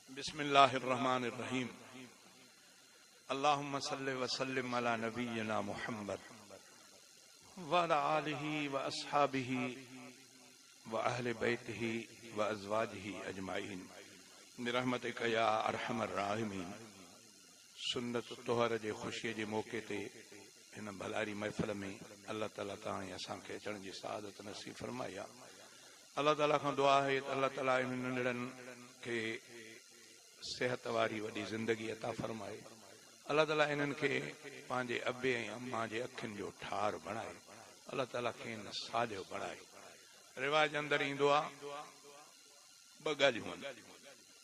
बिस्मिल्लाहिर्रहमानिर्रहीम। अल्लाहुम्मा सल्लि व सल्लिम अला नबिय्यिना मुहम्मद व अला आलिहि व अस्हाबिहि व अहले बैतिहि व अज़वाजिहि अजमाइन बिरहमतिका या अरहमर राहिमीन। सुन्नत तोहर जे खुशी जे मौके ते इन भलारी महफ़िल में अल्लाह ताला ताईं असांखे अचण जी सआदत नसीब फरमाया। अल्लाह ताला खां दुआ है अल्लाह ताला इन नंढड़नि खे सेहत वारी वॾी ज़िंदगी अता फरमाए। अल्लाह ताला इन्हनि खे पंहिंजे अबे ऐं अम्मा जे अखियुनि जो ठार बणाए। अल्लाह ताला खे इन सालियो बणाए। रिवाज अंदर ईंदो आहे ॿ ॻाल्हियूं आहिनि।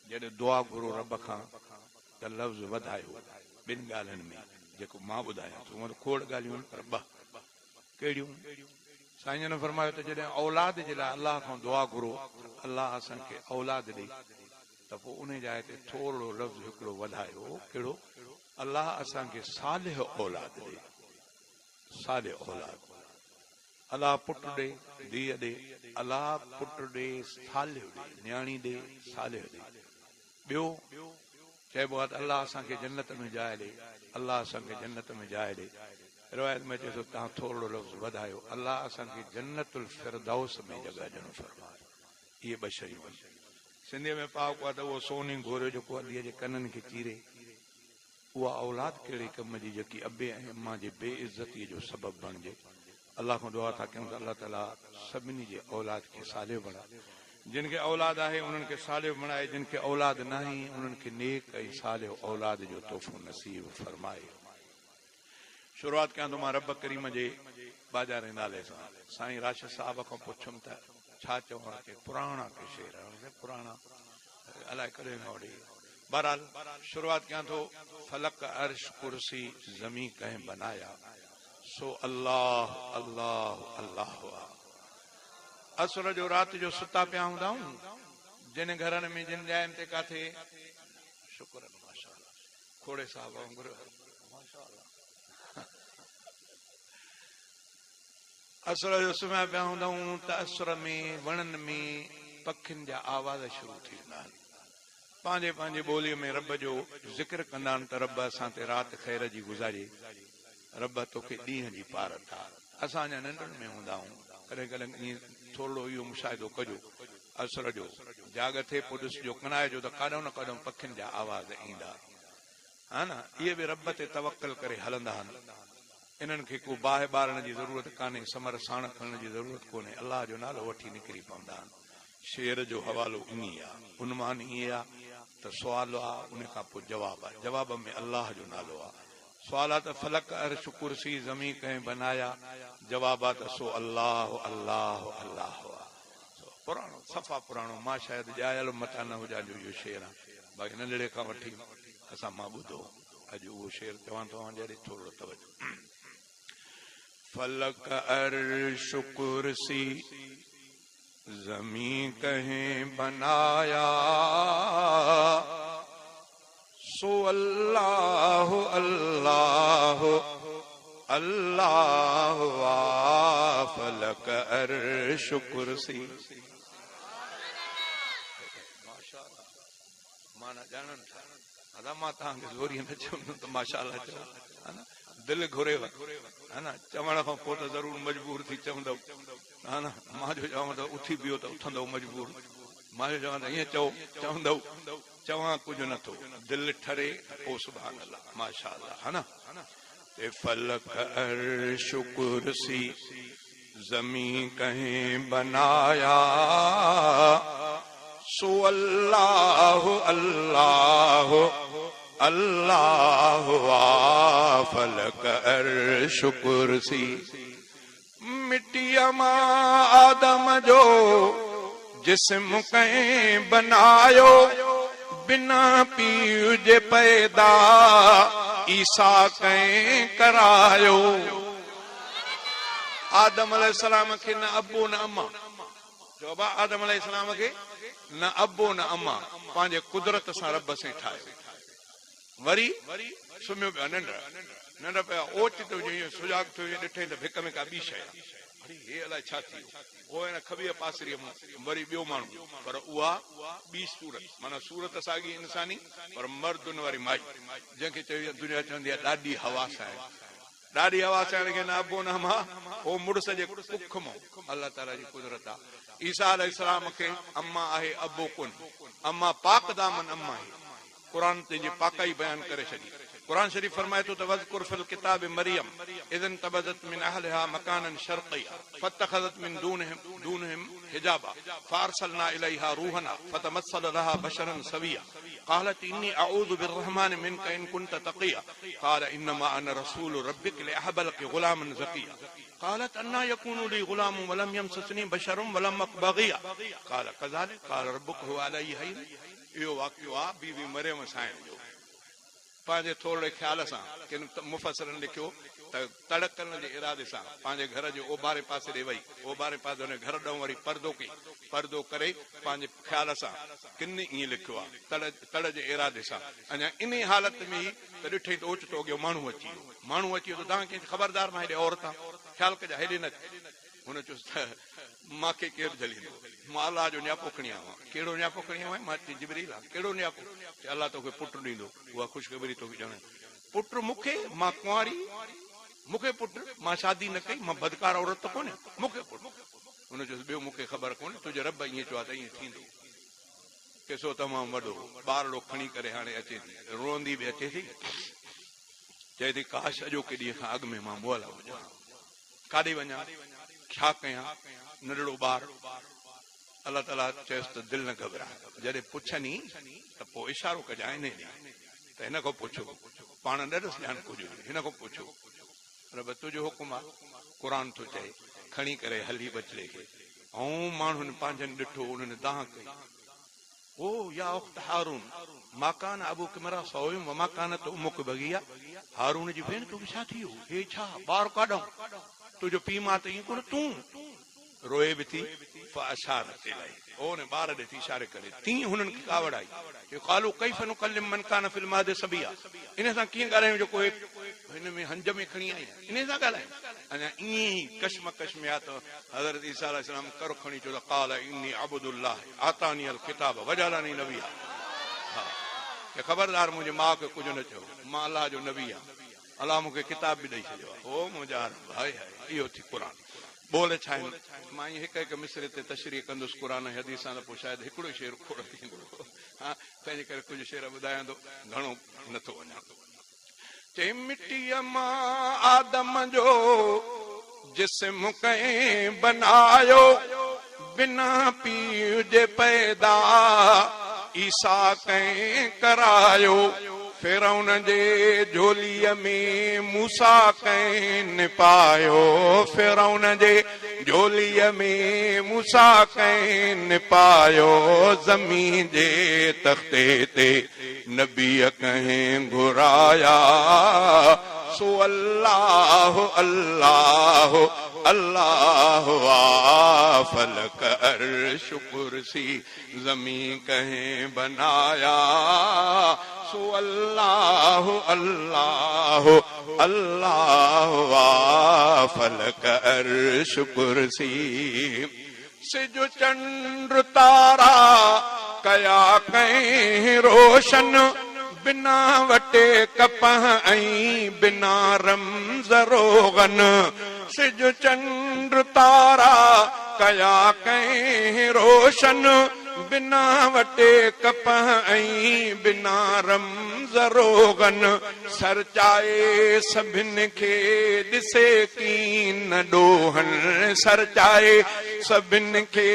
जॾहिं दुआ घुरो रब खां त लफ़्ज़ वधायो ॿिनि ॻाल्हियुनि में, जेको मां ॿुधायां थो उहे खोड़ ॻाल्हियूं आहिनि, पर ॿ कहिड़ियूं? साईं ने फरमायो त जॾहिं औलाद जे लाइ अल्लाह खां दुआ घुरो अल्लाह असांखे औलाद ॾे, त पोइ उन जाइ ते थोरो लफ़्ज़ हिकिड़ो वधायो। कहिड़ो? अल्लाह असांखे सालिह औलाद ॾे। सालिह औलाद, अल्लाह पुट ॾे, धीअ ॾे। अल्लाह पुट ॾे, सालिह ॾे, न्याणी ॾे, सालिह ॾे। ॿियो चइबो आहे त अल्लाह असांखे जन्नत में जाइ ॾे। अल्लाह असांखे जन्नत में जाइ ॾे। रिवायत में चए थो तव्हां थोरो लफ़्ज़ वधायो, अल्लाह असांखे जन्नतुल फिरदौस में जॻह ॾियणो फरमाए। इहे ॿ शयूं आहिनि। सिंधीअ में पाक आहे त उहो सोनी घोरियो जेको अलीअ जे कननि खे चीरे, उहा औलाद कहिड़े कम जी जेकी अबे ऐं अम्मा जे बेइज़तीअ जो सबबु बणिजे। अल्लाह खां दुआ था कयूं त अल्लाह ताला सभिनी जे औलाद खे सालियो बणाए। जिन खे औलाद आहे उन्हनि खे सालियो बणाए, जिन खे औलाद न आहे उन्हनि खे नेक ऐं सालियो औलाद जो तोहफ़ो नसीब फरमाए। शुरूआत कयां थो मां रब करीम जे बाज़ारे नाले सां। साईं राशिद साहब खां पुछुमि त छा चवण के पुराणा के शेर पुराणा अलाए कॾहिं न वठी। बहरहाल शुरूआत कयां थो। फलक अर्श कुर्सी ज़मी कंहिं बनाया, सो अल्लाह अल्लाह अल्लाह। असुर जो रात जो सुता पिया हूंदा आहियूं, जिन घरनि में जिन जाइनि ते काथे शुक्र माशाअल्लाह खोड़े साहब वांगुरु माशाअल्लाह असुर जो सुम्हिया पिया हूंदा आहियूं त असुर में वणनि में पखियुनि जा आवाज़ शुरू थी वेंदा आहिनि। पंहिंजे पंहिंजे ॿोलीअ में रब जो ज़िक्र कंदा आहिनि त रब असां ते राति ख़ैर जी गुज़ारे, रब तोखे ॾींहं जी पार था। असां अञा नंढनि में हूंदा आहियूं, कॾहिं कॾहिं ईअं थोरो इहो मुशाहिदो कजो। असुर जो जाग थिए पोइ ॾिसजो कनाए जो त काॾों न काॾों पखियुनि जा आवाज़ ईंदा, हा न। इहे बि रब ते तवक्कल करे हलंदा आहिनि। इन्हनि खे को बाहि ॿारण जी ज़रूरत कान्हे, समर साण खणण जी ज़रूरत कोन्हे। अल्लाह जो नालो वठी निकिरी पवंदा आहिनि। शेर जो हवालो ईअं आहे, उनमान ईअं आहे त सुवाल आहे, उन खां पोइ जवाबु आहे। जवाब में अल्लाह जो नालो आहे। सुवाल आहे त फलक अर्श कुर्सी ज़मी कंहिं बनाया, जवाब आहे त सो अल्लाह अल्लाह अल्लाह आहे। पुराणो सफ़ा पुराणो, मां शायदि ॼायल मता न हुजां जो इहो शेर आहे। बाक़ी नंढड़े खां वठी असां मां ॿुधो, अॼु उहो शेर चवां थो जॾहिं थोरो तवजो। फलक अर्श कुर्सी ज़मी कहीं बनाया, सो अल्लाह अल्लाह अल्लाह। फलक अर्श कुर्सी माशाअल्लाह माना ॼाणनि था। अदा मां तव्हांखे ज़ोरी न चवंदुमि त माशाअल्लाह चओ, हा न। दिलि घुरेव, हा न। चवण खां पोइ त ज़रूरु मजबूर थी चवंदव, हा न। मां जो चवां त उथी बीहो त उथंदव मजबूर, मां जो चवां त ईअं चओ चवंदव। चवां कुझु नथो, दिलि ठरे पोइ सुभान अल्लाह माशाअल्लाह, हा न। फलक अर्श कुर्सी ज़मी कहीं बनाया, सो अल्लाह अल्लाह अल्लाह। फलक अर्श कुर्सी मिट्टीअ मां आदम जो जिस्म कंहिं बनायो, बिना पीउ जे पैदा ईसा कंहिं करायो। आदम अलैहिस्सलाम खे न अबो न अम्मा, चइबो आदम अलैहिस्सलाम खे न अबो न अम्मा, पंहिंजे कुदरत सां रब से ठाहियो। वरी सुम्हियो पिया नंढ नंढ पिया ओच ते सुजाग थियो ॾिठे त भिक में का ॿी शइ, हे अलाए छा थी वो हिन खबीअ पासरीअ मां वरी ॿियो माण्हू पर उहा ॿी सूरत माना सूरत साॻी इंसानी पर मर्दुन वारी माई जंहिंखे चई दुनिया चवंदी आहे ॾाढी हवास आहे ॾाढी हवास आहे हिनखे न अबो न मां हो मुड़ुस जे कुख मां अलाह ताला जी कुदरत आहे ईसा अलैहिस्सलाम खे अम्मा आहे अबो कुन अम्मा पाक दामन अम्मा आहे कुरान ते जी पाकाई बयान करे छॾी कुरान शरीफ फरमाए तो वज़कुर फिल किताब मरियम इदन तबदत मिन अहलिहा मकानन शर्क़िया फतखज़त मिन दूनहिम हिजाबा फारसलना इलैहा रूहना फतमस्सल लहा बशरन सविया क़ालत इन्नी अऊज़ु बिर्रहमान मिनका इन कुन्त तक़िया क़ाल इन्नमा अना रसूल रब्बिक लिअहब लक गुलामन ज़किया क़ालत अन्ना यकूनु ली गुलामुन वलम यमससनी बशरुन वलम अक बग़िया क़ाल कज़ालिक क़ाल रब्बुक हुवा अलैहि हय्यन इहो वाक़ियो आहे बीबी मरियम साईं जो पंहिंजे थोरे ख्याल सां किन मुफ़सरनि लिखियो त तड़क करण जे इरादे सां पंहिंजे घर जे ओभारे पासे ॾे वई ओभारे पासे हुन घर ॾांहुं वरी परदो करे पंहिंजे ख्याल सां किन ईअं लिखियो आहे तड़ जे इरादे सां अञा इन हालत में ई त ॾिठई त ओचितो अॻियो माण्हू अची वियो त तव्हां कंहिंखे ख़बरदार न हेॾे औरत आहे ख़्याल कजां हेॾे न हुन चयुसि त मूंखे केरु झलींदो मां अलाह जो न्यापो खणी आयो आहियां कहिड़ो न्यापो खणी आयो आहियां मां जिबरील आहे कहिड़ो न्यापो अलाह तोखे पुटु ॾींदो उहा ख़ुशख़बरी तोखे ॼाणे पुटु मूंखे मां कुंवारी मूंखे पुटु मां शादी न कई मां बदकार औरत त कोन्हे मूंखे पुटु हुन चयोसि ॿियो मूंखे ख़बर कोन्हे तुंहिंजे रब ईअं चयो आहे त ईअं थींदो केसो तमामु वॾो ॿारड़ो खणी करे हाणे अचे थी रोअंदी बि अचे थी चए थी काश अॼोके ॾींहं खां अॻु में मां मुअल हुजां काॾे वञा छा कयां नंढड़ो ॿार अलाह ताला चयसि त दिलि न घबराए जॾहिं पुछनि त पोइ इशारो कजांइ इन त हिन खां पुछो पाण न ॾिस ॼाण कुझु हिन खां पुछो रब तुंहिंजो हुकुम आहे क़ुरान थो चए खणी करे हली बचड़े खे ऐं माण्हुनि पंहिंजनि ॾिठो उन्हनि दाह कई ओ या उख्त हारून माकान अबू किमरा सौयम माकान तो मुक बगिया हारून जी भेण तोखे छा थी वियो हे छा ॿार काॾां तुंहिंजो पीउ मां त ईअं कोन तूं रोए बि थी ॿार ॾे थी इशारे करे तीअं हुननि खे कावड़ आई कालो कई फनो कलिम मन कान फिल्म आहे सभी आहे इन सां कीअं ॻाल्हायूं जेको हिन में हंज में खणी आई इन सां ॻाल्हायूं अञा ईअं ई कश्मकश में आहे त हज़रत ईसा अलैहिस्सलाम कर खणी चयो त क़ाल इन्नी अब्दुल्लाह आतानी अल किताब वजालानी नबी आहे हा ख़बरदार मुंहिंजे माउ खे कुझु न चयो मां अलाह जो नबी आहे अलाह मूंखे किताब बि ॾेई छॾियो आहे ओ मुंहिंजा भाई इहो थी क़ुर बोल छा आहिनि मां हिकु हिकु मिसरे ते तशरीह कंदुसि क़ुर हदीस सां त पोइ शायदि हिकिड़ो शेर खोड़ थींदो हा तंहिंजे करे कुझु शेर ॿुधायां थो घणो नथो वञा चई मिटीअ मां आदम जो जिस्म कंहिं बनायो बिना पीउ जे पैदा ईसा कंहिं करायो फिरौन जे झोलीअ में मूसा कंहिं निपायो फिरौन जे झोलीअ में मूसा कंहिं निपायो ज़मीन जे तख़्ते ते नबीअ कंहिं घुराया सो अल्लाह अल्लाह अल्लाह फलक अर्श कुर्सी ज़मीन कहीं बनाया सो अल्लाह अल्लाह अल्लाह फलक अर्श कुर्सी सिजु चंद्र तारा कया कहीं रोशन बिना वटे कपह ऐं बिना रमज़ रोगन सिज चंद्र तारा कया कहीं रोशन बिना वटे कपह ऐं बिना रमज़ रोगन सरचाए सभिनि खे ॾिसे कीन ॾोहन सरचाए सभिनि खे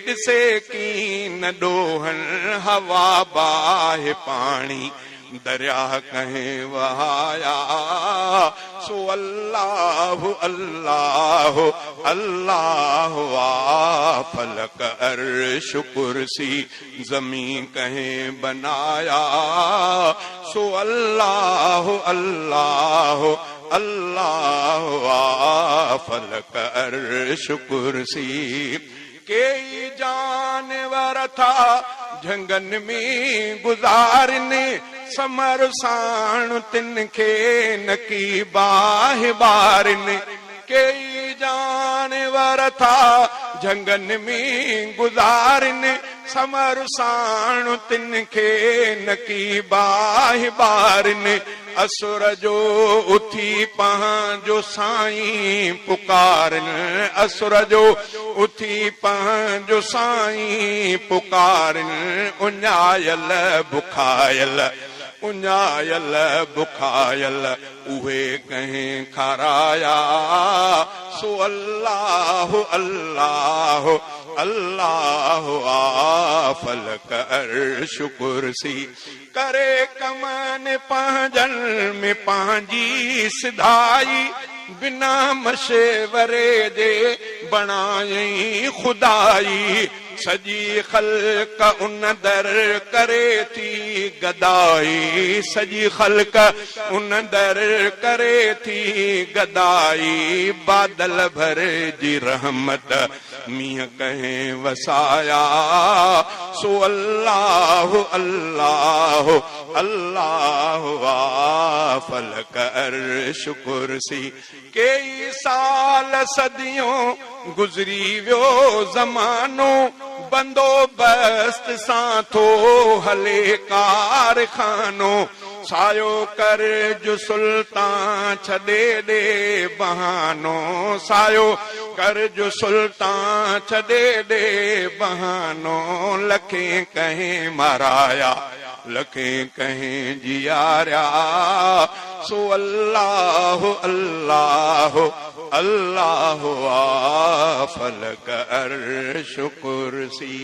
ॾिसे कीन ॾोहन हवा बाहि पाणी दरिया कहीं वहाया सो अल्लाह अल्लाह अल्लाह फलक अर्श कुर्सी ज़मीन कहीं बनाया सो अल्लाह अल्लाह अल्लाह फलक अर्श कुर्सी कई जानवर था झंगन में गुज़ारने समर साण तिन खे न की बाहि बारन कई जानवर कुंवर था झंगन में गुज़ारिन समर साण तिनखे नकी बाहि बारिन असुर जो उथी पंहिंजो साईं पुकारन असुर जो उथी पंहिंजो साईं पुकारन उञायल बुखायल उञायल बुखायल उहे कंहिं खाराया सो अल्लाह अल्लाह अल्लाह फलक अर्श कुर्सी करे कमान पंहिंजन में पंहिंजी सिधाई बिना मशवरे जे बणाई खुदाई सजी खल्क उन दर करे थी गदाई सजी खल्क उन दर करे थी गदाई बादल भर जी रहमत मींह कहें वसाया सो अल्लाह अल्लाह अल्लाह फलक अर्श कुर्सी कई साल सदियों गुजरी वियो ज़मानो बंदोबस्त सां थो हले कारखानो सायो कर जो सुल्तान छॾे ॾे बहानो सायो कर जो सुल्तान छॾे ॾे बहानो लखे कहें माराया लखे कहें जियारिया सो अल्लाह अल्लाह अल्लाह फलक अर्श कुर्सी।